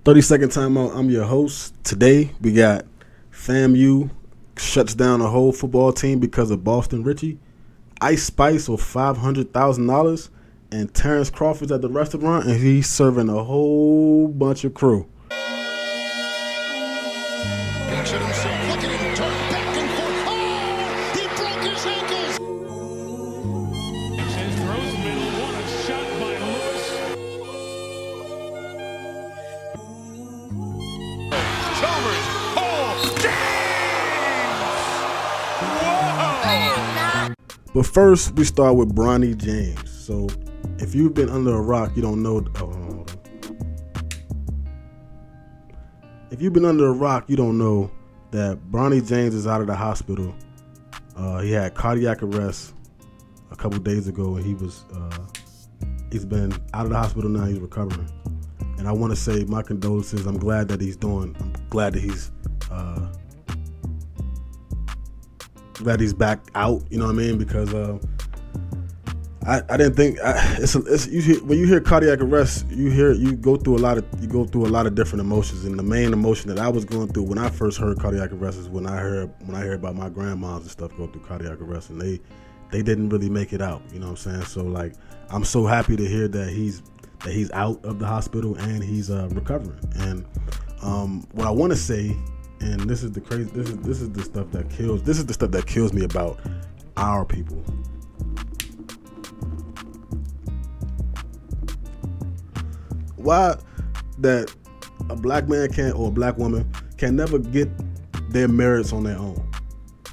30-second timeout. I'm your host. Today we got FAMU shuts down a whole football team because of Boston Richie, Ice Spice with $500,000, and Terrence Crawford's at the restaurant and he's serving a whole bunch of crew. Pictured himself looking at him turn back and forth. Oh, he broke his ankles. Says throws middle, what a shot by Lewis. Chalmers, James. Whoa. But first, we start with Bronny James. So, if you've been under a rock, you don't know. If you've been under a rock, you don't know that Bronny James is out of the hospital. He had cardiac arrest a couple days ago, and he's been out of the hospital now. He's recovering, and I want to say my condolences. I'm glad that he's back out. You know what I mean? Because I didn't think when you hear cardiac arrest, you go through a lot of different emotions, and the main emotion that I was going through when I first heard cardiac arrest is when I heard about my grandmas and stuff go through cardiac arrest, and they didn't really make it out. You know what I'm saying? So like, I'm so happy to hear that he's out of the hospital and he's recovering. And what I want to say, and this is the stuff that kills me about our people. Why that a black man or a black woman can never get their merits on their own.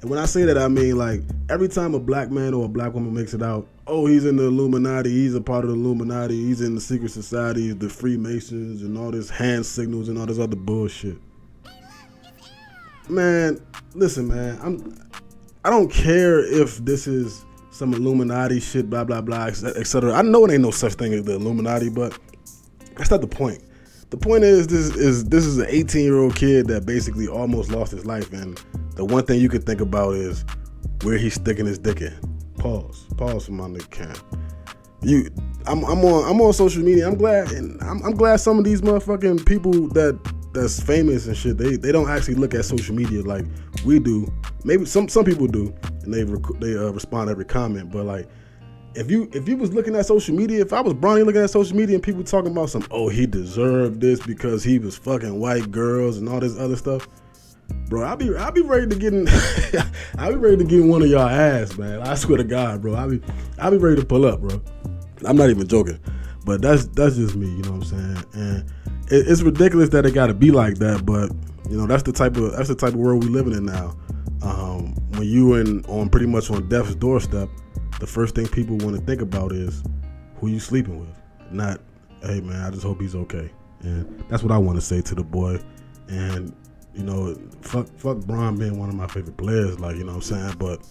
And when I say that, I mean like every time a black man or a black woman makes it out, oh, he's in the Illuminati, he's a part of the Illuminati, he's in the secret societies, the Freemasons, and all this hand signals and all this other bullshit. Man, listen, man, I don't care if this is some Illuminati shit, blah blah blah, etc. I know it ain't no such thing as the Illuminati, but that's not the point. The point is this is an 18-year-old kid that basically almost lost his life, and the one thing you could think about is where he's sticking his dick in. Pause for my nigga Cam. I'm on social media. I'm glad some of these motherfucking people that's famous and shit, they don't actually look at social media like we do. Maybe some people do, and they respond to every comment. But like, if you was looking at social media, if I was Bronny looking at social media and people talking about he deserved this because he was fucking white girls and all this other stuff, bro, I'll be ready to get in. I'll be ready to get in one of y'all ass, man. I swear to God, bro. I'll be ready to pull up, bro. I'm not even joking, but that's just me. You know what I'm saying? And it's ridiculous that it got to be like that, but you know that's the type of world we living in now. When you on pretty much on death's doorstep, the first thing people want to think about is who you sleeping with, not, hey man, I just hope he's okay. And that's what I want to say to the boy. And you know, fuck Bron being one of my favorite players, like, you know what I'm saying, but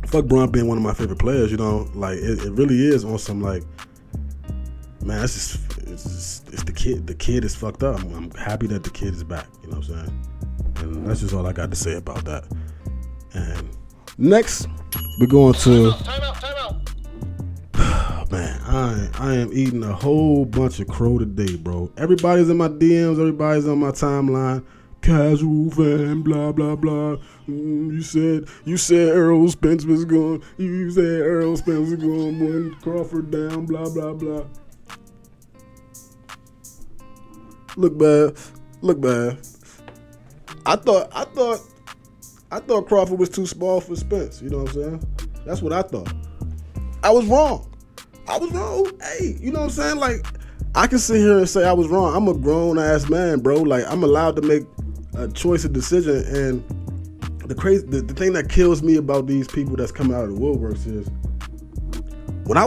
fuck Bron being one of my favorite players, you know, like it really is on some like, man, it's the kid. The kid is fucked up. I'm happy that the kid is back, you know what I'm saying? And that's just all I got to say about that. And next, we're going to Time out. man, I am eating a whole bunch of crow today, bro. Everybody's in my DMs, everybody's on my timeline. Casual fan, blah blah blah. You said Errol Spence was going. You said Errol Spence was going to win Crawford down, blah blah blah. Look bad. I thought Crawford was too small for Spence. You know what I'm saying? That's what I thought. I was wrong. Hey, you know what I'm saying? Like, I can sit here and say I was wrong. I'm a grown ass man, bro. Like, I'm allowed to make a choice, a decision. And the thing that kills me about these people that's coming out of the woodworks is when I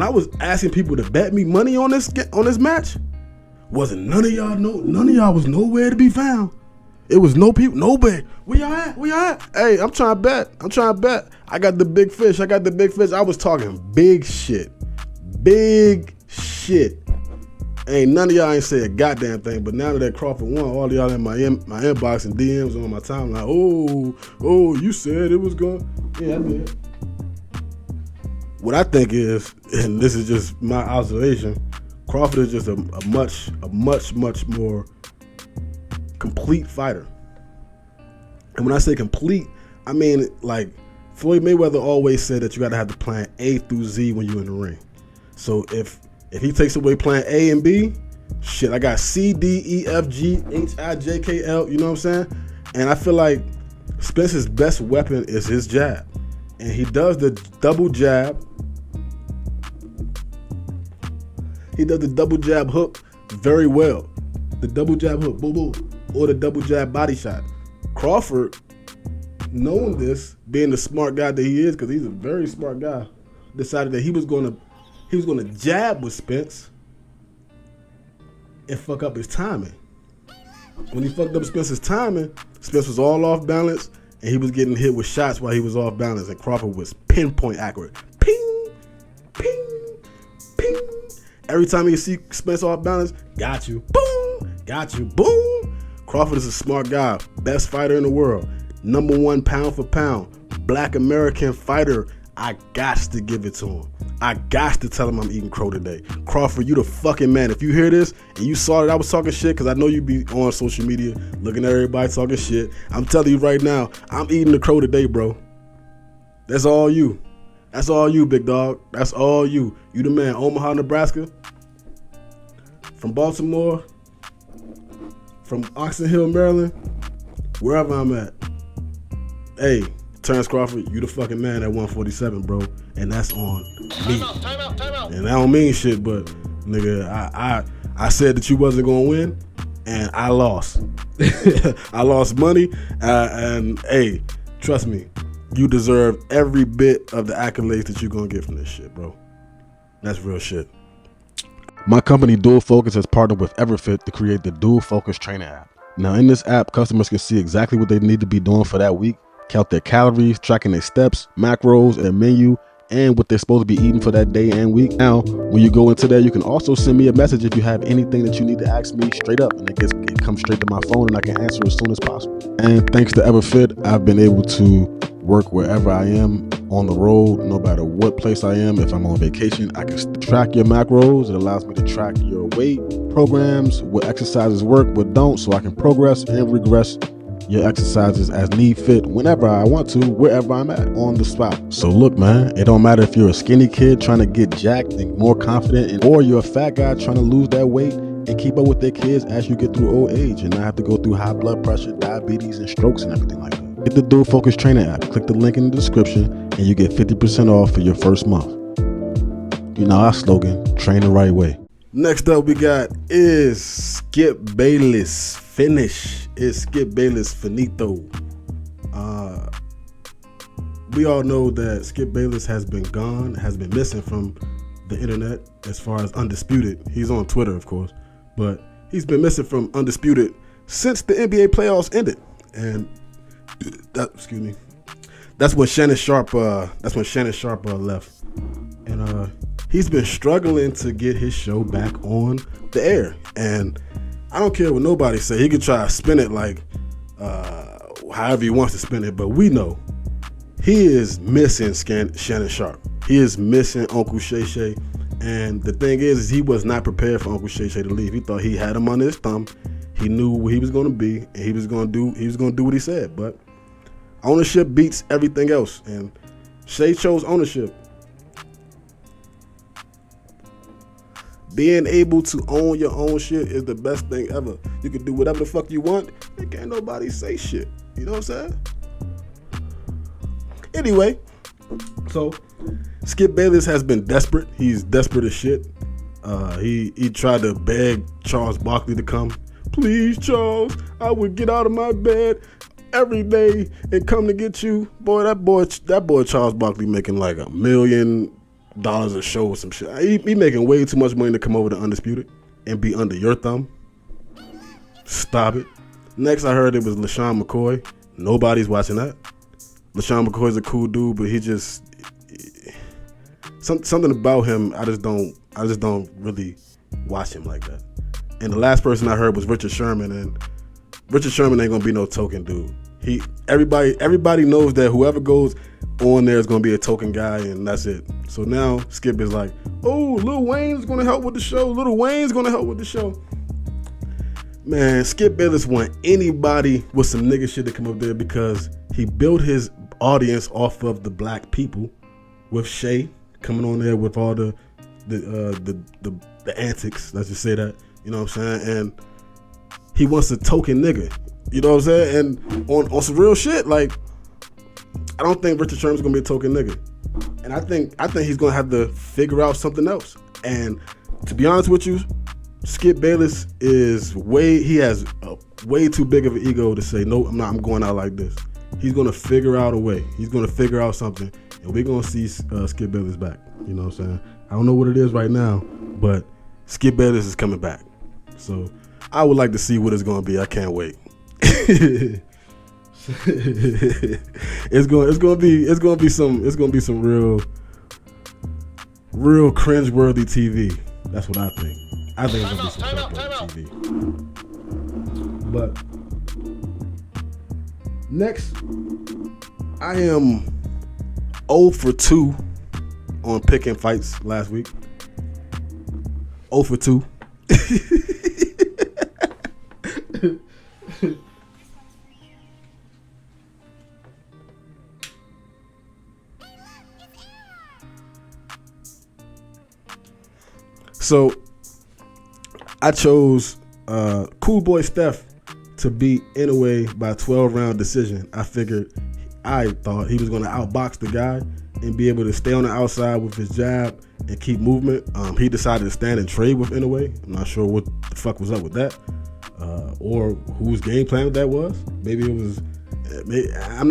was asking people to bet me money on this match, wasn't none of y'all was nowhere to be found. It was no people, nobody. Where y'all at? Hey, I'm trying to bet. I got the big fish. I was talking big shit. Ain't none of y'all ain't say a goddamn thing. But now that Crawford won, all of y'all in my inbox and DMs on my timeline. Oh, you said it was going. Yeah, I did. What I think is, and this is just my observation, Crawford is just a much more complete fighter. And when I say complete, I mean like Floyd Mayweather always said that you got to have the plan A through Z when you're in the ring. So if he takes away plan A and B, shit, I got C, D, E, F, G, H, I, J, K, L, you know what I'm saying? And I feel like Spence's best weapon is his jab. And he does the double jab. He does the double jab hook very well. The double jab hook, boom, boom, or the double jab body shot. Crawford, knowing this, being the smart guy that he is, because he's a very smart guy, decided that he was gonna jab with Spence and fuck up his timing. When he fucked up Spence's timing, Spence was all off balance, and he was getting hit with shots while he was off balance, and Crawford was pinpoint accurate. Ping, ping, ping. Every time you see Spence off balance, got you, boom, got you, boom. Crawford is a smart guy, best fighter in the world, #1 pound for pound, black American fighter. I got to give it to him. I got to tell him I'm eating crow today. Crawford, you the fucking man. If you hear this and you saw that I was talking shit, because I know you be on social media looking at everybody talking shit, I'm telling you right now, I'm eating the crow today, bro. That's all you. That's all you, big dog. That's all you. You the man. Omaha, Nebraska. From Baltimore. From Oxon Hill, Maryland. Wherever I'm at. Hey, Terrence Crawford, you the fucking man at 147, bro. And that's on me. Time out. And I don't mean shit, but nigga, I said that you wasn't gonna win, and I lost. I lost money, and hey, trust me, you deserve every bit of the accolades that you're gonna get from this shit, bro. That's real shit. My company Dual Focus has partnered with Everfit to create the Dual Focus Training app. Now in this app, customers can see exactly what they need to be doing for that week, count their calories, tracking their steps, macros, and their menu, and what they're supposed to be eating for that day and week. Now, when you go into there, you can also send me a message if you have anything that you need to ask me straight up, and it comes straight to my phone, and I can answer as soon as possible. And thanks to Everfit, I've been able to work wherever I am on the road, no matter what place I am. If I'm on vacation, I can track your macros. It allows me to track your weight programs, what exercises work, what don't, so I can progress and regress your exercises as need fit whenever I want to, wherever I'm at, on the spot. So look, man, it don't matter if you're a skinny kid trying to get jacked and more confident, or you're a fat guy trying to lose that weight and keep up with their kids as you get through old age and not have to go through high blood pressure, diabetes, and strokes and everything like that. Get the Dual Focus Training app. Click the link in the description and you get 50% off for your first month. You know our slogan, train the right way. Next up we got is Skip Bayless finish. Is Skip Bayless finito? We all know that Skip Bayless has been gone, has been missing from the internet as far as Undisputed. He's on Twitter, of course, but he's been missing from Undisputed since the NBA playoffs ended. And that's when Shannon Sharp left. And he's been struggling to get his show back on the air. And I don't care what nobody say. He could try to spin it like however he wants to spin it, but we know he is missing Shannon Sharp. He is missing Uncle Shay Shay. And the thing is he was not prepared for Uncle Shay Shay to leave. He thought he had him on his thumb. He knew where he was going to be, and he was going to do what he said. But ownership beats everything else, and Shay chose ownership. Being able to own your own shit is the best thing ever. You can do whatever the fuck you want, and can't nobody say shit. You know what I'm saying? Anyway, so Skip Bayless has been desperate. He's desperate as shit. He tried to beg Charles Barkley to come. Please, Charles, I would get out of my bed every day and come to get you. Boy, that boy Charles Barkley making like $1 million a show or some shit. He making way too much money to come over to Undisputed and be under your thumb. Stop it. Next, I heard it was LaShawn McCoy. Nobody's watching that. LaShawn McCoy's a cool dude, but he just something about him. I just don't really watch him like that. And the last person I heard was Richard Sherman, and Richard Sherman ain't gonna be no token dude. Everybody knows that whoever goes on there is gonna be a token guy, and that's it. So now Skip is like, oh, Lil Wayne's gonna help with the show. Lil Wayne's gonna help with the show. Man, Skip Bayless want anybody with some nigga shit to come up there because he built his audience off of the black people with Shay coming on there with all the antics. Let's just say that. You know what I'm saying? And he wants a token nigga. You know what I'm saying? And on some real shit, like, I don't think Richard Sherman's gonna be a token nigga. And I think he's gonna have to figure out something else. And to be honest with you, Skip Bayless he has a way too big of an ego to say, no, I'm going out like this. He's gonna figure out a way. He's gonna figure out something, and we're gonna see Skip Bayless back. You know what I'm saying? I don't know what it is right now, but Skip Bayless is coming back. So I would like to see what it's gonna be. I can't wait. It's gonna be some real cringeworthy TV. That's what I think. I think it's gonna be some cringeworthy TV. But next, I am 0 for 2 on picking fights last week. 0 for 2. So I chose Cool Boy Steph to beat Inoue by 12-round decision. I thought he was going to outbox the guy and be able to stay on the outside with his jab and keep movement. He decided to stand and trade with Inoue. I'm not sure what the fuck was up with that, or whose game plan that was. Maybe it was. I'm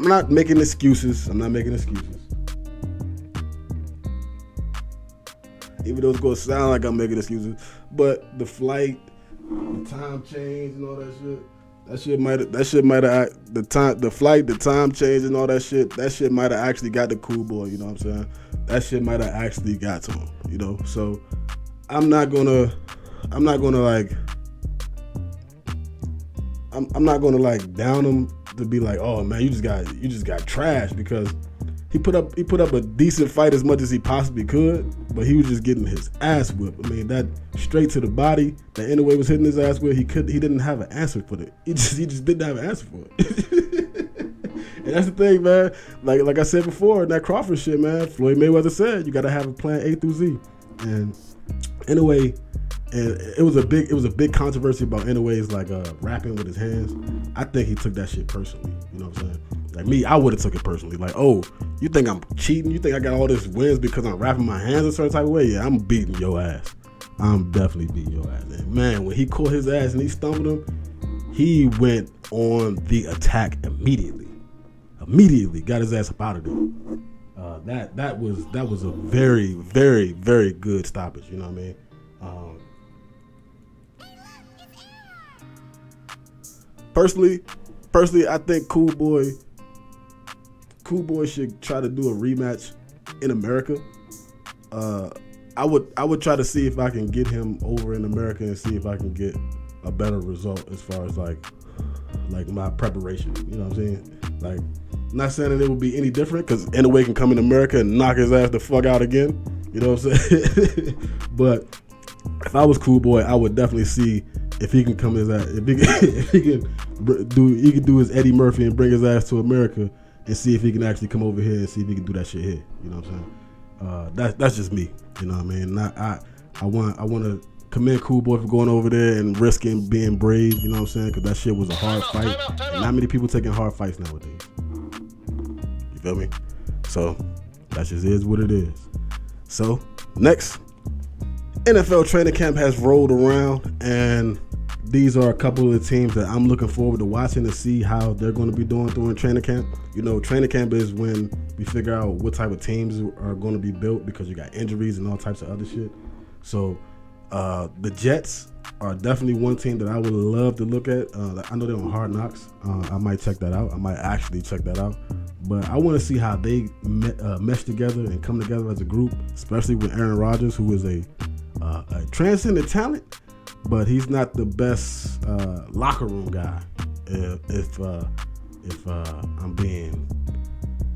not making excuses. Even though it's gonna sound like I'm making excuses, but the flight, the time change and all that shit. The flight, the time change and all that shit might have actually got the Cool Boy, you know what I'm saying? That shit might have actually got to him, you know? So I'm not gonna down him to be like, oh man, you just got trashed, because he put up a decent fight as much as he possibly could, but he was just getting his ass whipped. I mean, that straight to the body that Inoue was hitting his ass with, he didn't have an answer for it. He just didn't have an answer for it. And that's the thing, man. Like I said before, in that Crawford shit, man, Floyd Mayweather said you got to have a plan A through Z. And Inoue, and it was a big controversy about Inoue's rapping with his hands. I think he took that shit personally. You know what I'm saying? Like me, I would have took it personally. Like, oh, you think I'm cheating? You think I got all this wins because I'm rapping my hands a certain type of way? Yeah, I'm beating your ass. I'm definitely beating your ass. And man, when he caught his ass and he stumbled him, he went on the attack immediately. Got his ass up out of there. That was a very, very, very good stoppage. You know what I mean? Personally, I think Cool Boy should try to do a rematch in America. I would try to see if I can get him over in America and see if I can get a better result as far as like my preparation. You know what I'm saying? Like, I'm not saying that it would be any different, because Inoue can come in America and knock his ass the fuck out again. You know what I'm saying? But if I was Cool Boy, I would definitely see if he can come his ass, if he can do his Eddie Murphy and bring his ass to America and see if he can actually come over here and see if he can do that shit here. You know what I'm saying? That's just me. You know what I mean? I want to commend Cool Boy for going over there and risking being brave. You know what I'm saying? Because that shit was a hard fight. And not many people taking hard fights nowadays. You feel me? So that just is what it is. So next, NFL training camp has rolled around, and these are a couple of the teams that I'm looking forward to watching to see how they're going to be doing during training camp. You know, training camp is when we figure out what type of teams are going to be built, because you got injuries and all types of other shit. So the Jets are definitely one team that I would love to look at. I know they're on Hard Knocks. I might check that out. I might actually check that out. But I want to see how they mesh together and come together as a group, especially with Aaron Rodgers, who is a transcendent talent, but he's not the best locker room guy. If I'm being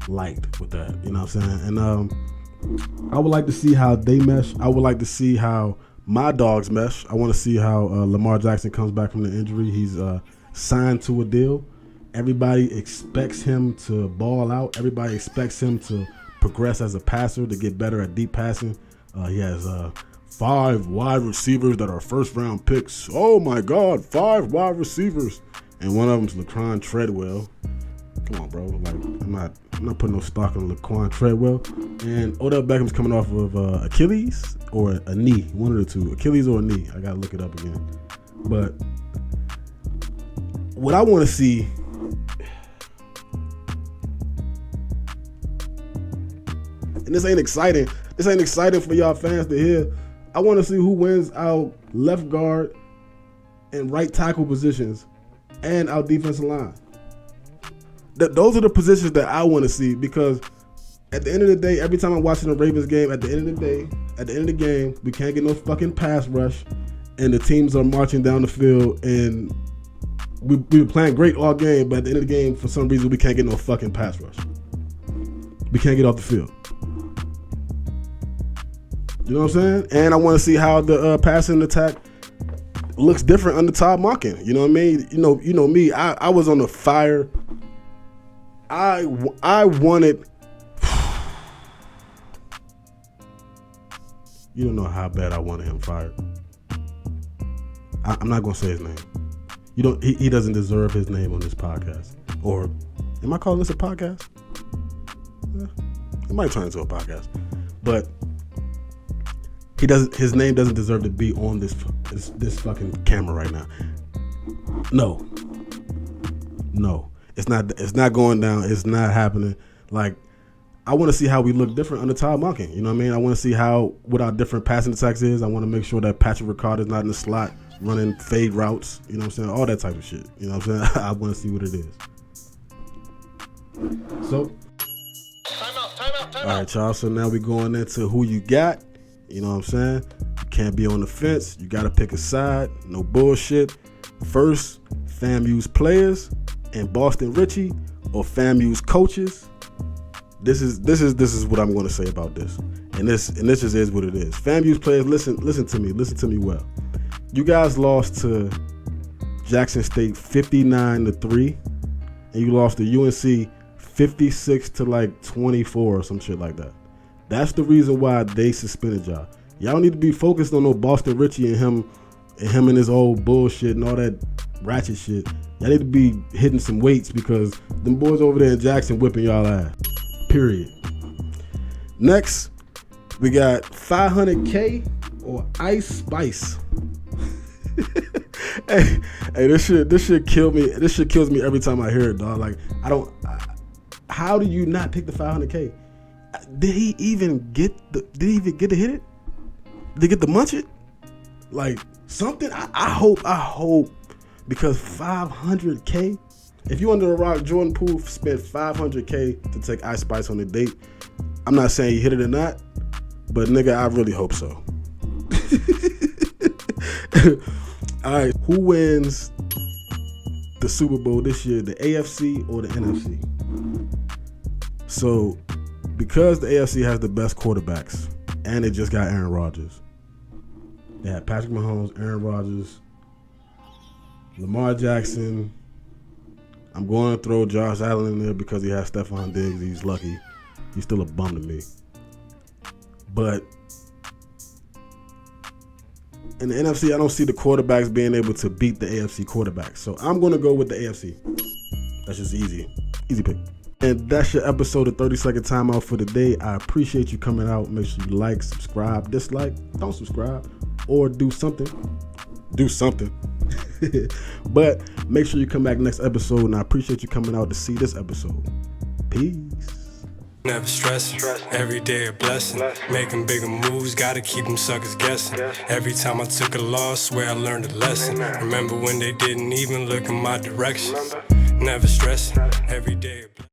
liked with that, you know what I'm saying? And I would like to see how they mesh. I would like to see how my dogs mesh. I want to see how Lamar Jackson comes back from the injury. He's signed to a deal. Everybody expects him to ball out. Everybody expects him to progress as a passer, to get better at deep passing. He has 5 wide receivers that are first-round picks. Oh, my God, 5 wide receivers. And one of them's Laquan Treadwell. Come on, bro. Like, I'm not putting no stock on Laquan Treadwell. And Odell Beckham's coming off of Achilles or a knee, one of the two, Achilles or a knee. I gotta look it up again. But what I want to see, and this ain't exciting. This ain't exciting for y'all fans to hear. I want to see who wins our left guard and right tackle positions and our defensive line. Those are the positions that I want to see, because at the end of the day, every time I'm watching a Ravens game, at the end of the game, we can't get no fucking pass rush, and the teams are marching down the field, and we were playing great all game, but at the end of the game, for some reason, we can't get no fucking pass rush. We can't get off the field. You know what I'm saying? And I want to see how the passing attack looks different under Todd Monken. You know what I mean? You know me. I was on the fire. I wanted. You don't know how bad I wanted him fired. I'm not gonna say his name. You don't. He doesn't deserve his name on this podcast. Or am I calling this a podcast? It might turn into a podcast, but he doesn't. His name doesn't deserve to be on this fucking camera right now. No, it's not going down. It's not happening. Like, I want to see how we look different under Todd Monken. You know what I mean? I want to see what our different passing attacks is. I want to make sure that Patrick Ricard is not in the slot running fade routes. You know what I'm saying? All that type of shit. You know what I'm saying? I want to see what it is. So, all right, y'all. So now we're going into who you got. You know what I'm saying? You can't be on the fence. You got to pick a side. No bullshit. First, FAMU's players and Boston Richie, or FAMU's coaches. This is what I'm going to say about this. And this just is what it is. FAMU's players, listen to me well. You guys lost to Jackson State 59-3, and you lost to UNC 56 to like 24 or some shit like that. That's the reason why they suspended y'all. Y'all need to be focused on no Boston Richie and him and his old bullshit and all that ratchet shit. Y'all need to be hitting some weights, because them boys over there in Jackson whipping y'all ass. Period. Next, we got 500K or Ice Spice. hey, this shit kill me. This shit kills me every time I hear it, dog. Like, how do you not pick the 500K? Did he even get to hit it? Did he get to munch it? Like, something. I hope, because 500K. If you under a rock, Jordan Poole spent 500K to take Ice Spice on a date. I'm not saying he hit it or not, but nigga, I really hope so. All right, who wins the Super Bowl this year, the AFC or the NFC? So, because the AFC has the best quarterbacks, and it just got Aaron Rodgers. They had Patrick Mahomes, Aaron Rodgers, Lamar Jackson. I'm going to throw Josh Allen in there because he has Stephon Diggs. He's lucky. He's still a bum to me. But in the NFC, I don't see the quarterbacks being able to beat the AFC quarterbacks. So I'm going to go with the AFC. That's just easy. Easy pick. And that's your episode of 30-Second Timeout for the day. I appreciate you coming out. Make sure you like, subscribe, dislike, don't subscribe, or do something. Do something. But make sure you come back next episode, and I appreciate you coming out to see this episode. Peace. Never stressing, every day a blessing. Making bigger moves, gotta keep them suckers guessing. Every time I took a loss, swear I learned a lesson. Remember when they didn't even look in my direction. Never stressing, every day a blessing.